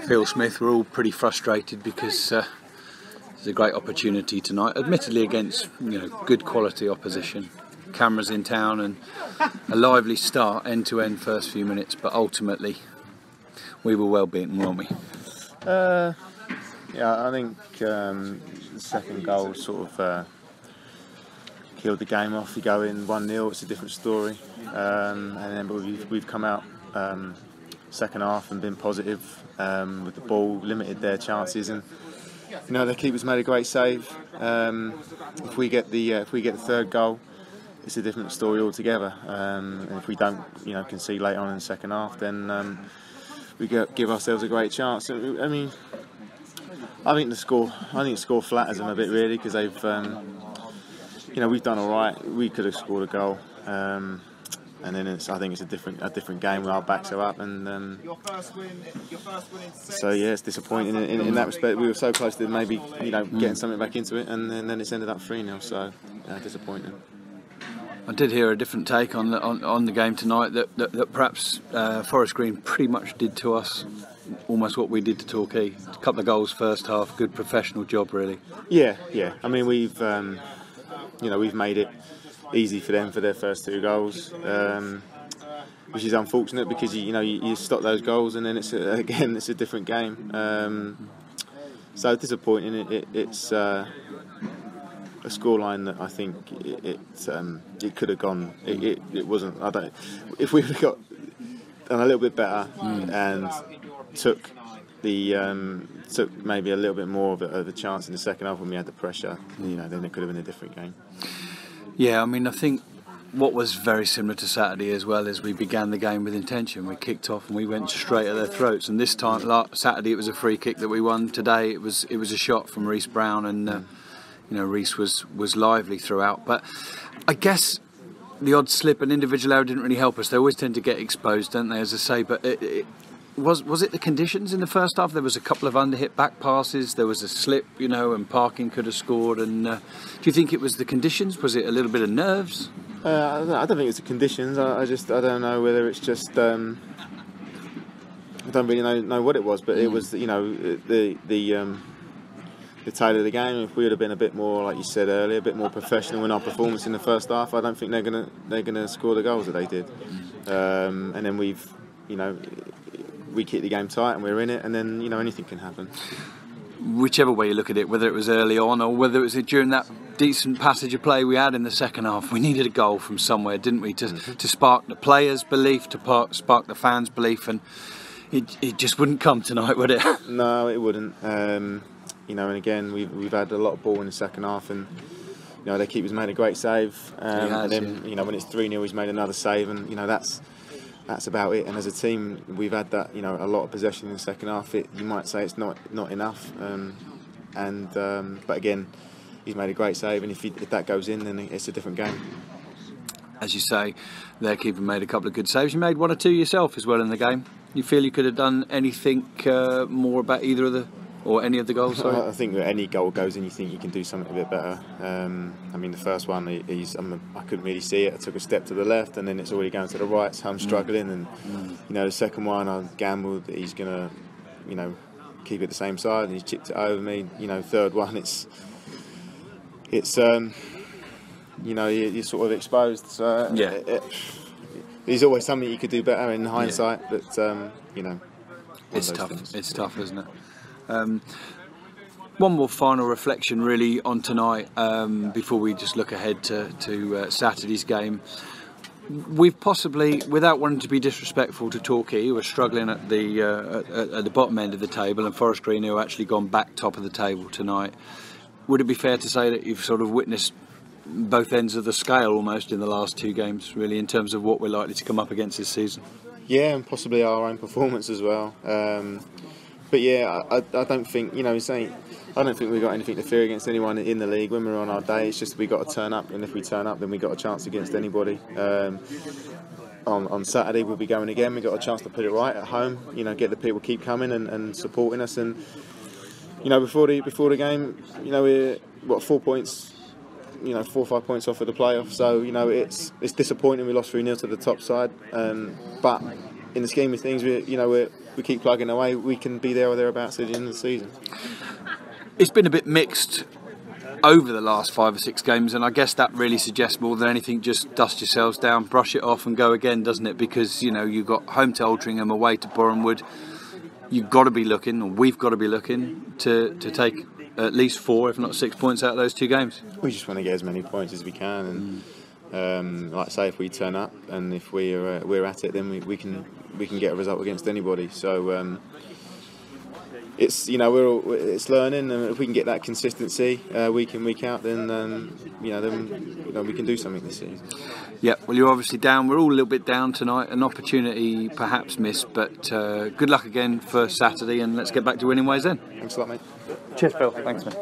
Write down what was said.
Phil Smith were all pretty frustrated because it's a great opportunity tonight, admittedly against good quality opposition. Cameras in town and a lively start, end to end first few minutes, but ultimately we were well beaten, weren't we? Yeah, I think the second goal sort of killed the game off. You go in 1-0, it's a different story, and then we've come out second half and been positive with the ball, limited their chances, and their keeper's made a great save. If we get the third goal, it's a different story altogether. And if we don't concede late on in the second half, then we give ourselves a great chance. I mean, I think the score flatters them a bit really, because they've we've done all right. We could have scored a goal, and then I think it's a different game where our backs are up, and so yeah, it's disappointing in that respect. We were so close to maybe getting something back into it, and then it's ended up 3-0. So disappointing. I did hear a different take on the game tonight, that perhaps Forest Green pretty much did to us almost what we did to Torquay. A couple of goals first half, good professional job really. Yeah. I mean, we've made it easy for them for their first 2 goals, which is unfortunate because you stop those goals and then it's a different game. So disappointing. It's a scoreline that I think it could have gone. It wasn't. If we would have done a little bit better and took maybe a little bit more of a chance in the second half when we had the pressure, then it could have been a different game. Yeah, I mean, I think what was very similar to Saturday as well is we began the game with intention. We kicked off and we went straight at their throats. And this time, Saturday, it was a free kick that we won. Today, it was a shot from Reece Brown, and Reece was lively throughout. But I guess the odd slip and individual error didn't really help us. They always tend to get exposed, don't they, as I say. But was it the conditions in the first half? There was a couple of underhit back passes. There was a slip, and Parkin could have scored. And do you think it was the conditions? Was it a little bit of nerves? I don't think it's the conditions. I don't know whether it's just. I don't really know what it was, but it was the tale of the game. If we would have been a bit more, like you said earlier, a bit more professional in our performance in the first half, I don't think they're gonna score the goals that they did. And then we keep the game tight and we're in it, and then anything can happen. Whichever way you look at it, whether it was early on or whether it was during that decent passage of play we had in the second half, we needed a goal from somewhere, didn't we, to spark the players' belief, to spark the fans' belief, and it just wouldn't come tonight, would it? No, it wouldn't. And again, we've had a lot of ball in the second half, and their keeper's made a great save, and then when it's 3-0, he's made another save, and that's about it. And as a team, we've had that a lot of possession in the second half. You might say it's not enough, but again, he's made a great save, and if that goes in, then it's a different game. As you say, their keeper made a couple of good saves. You made 1 or 2 yourself as well in the game. You feel you could have done anything more about either of any of the goals? Sorry? I think that any goal goes in, you think you can do something a bit better. I mean, the first one, I couldn't really see it. I took a step to the left, and then it's already going to the right, so I'm struggling. And the second one, I gambled that he's going to, keep it the same side, and he's chipped it over me. Third one, it's you're sort of exposed. So there's always something you could do better in hindsight, but it's tough. Things. It's tough, isn't it? One more final reflection really on tonight before we just look ahead to Saturday's game. We've possibly, without wanting to be disrespectful to Torquay, who are struggling at the bottom end of the table, and Forest Green, who have actually gone back top of the table tonight, would it be fair to say that you've sort of witnessed both ends of the scale almost in the last 2 games, really, in terms of what we're likely to come up against this season? Yeah, and possibly our own performance as well. But yeah, I don't think I don't think we've got anything to fear against anyone in the league. When we're on our day, it's just we got to turn up, and if we turn up, then we got a chance against anybody. On Saturday we'll be going again. We got a chance to put it right at home. Get the people keep coming and supporting us. And before the game, we're 4 points, 4 or 5 points off of the playoff. So it's disappointing. We lost 3-0 to the top side, but in the scheme of things, we keep plugging away. We can be there or thereabouts at the end of the season. It's been a bit mixed over the last 5 or 6 games, and I guess that really suggests more than anything, just dust yourselves down, brush it off and go again, doesn't it? Because you've got home to Altrincham, away to Bournemouth. You've got to be looking, or we've got to be looking to take at least 4 if not 6 points out of those 2 games. We just want to get as many points as we can, and like I say, if we turn up and if we're at it, then we can get a result against anybody. So it's it's learning, and if we can get that consistency week in, week out, then we can do something this season. Yeah, well, you're obviously down. We're all a little bit down tonight. An opportunity perhaps missed, but good luck again for Saturday, and let's get back to winning ways then. Thanks a lot, mate. Cheers, Phil. Thanks, mate.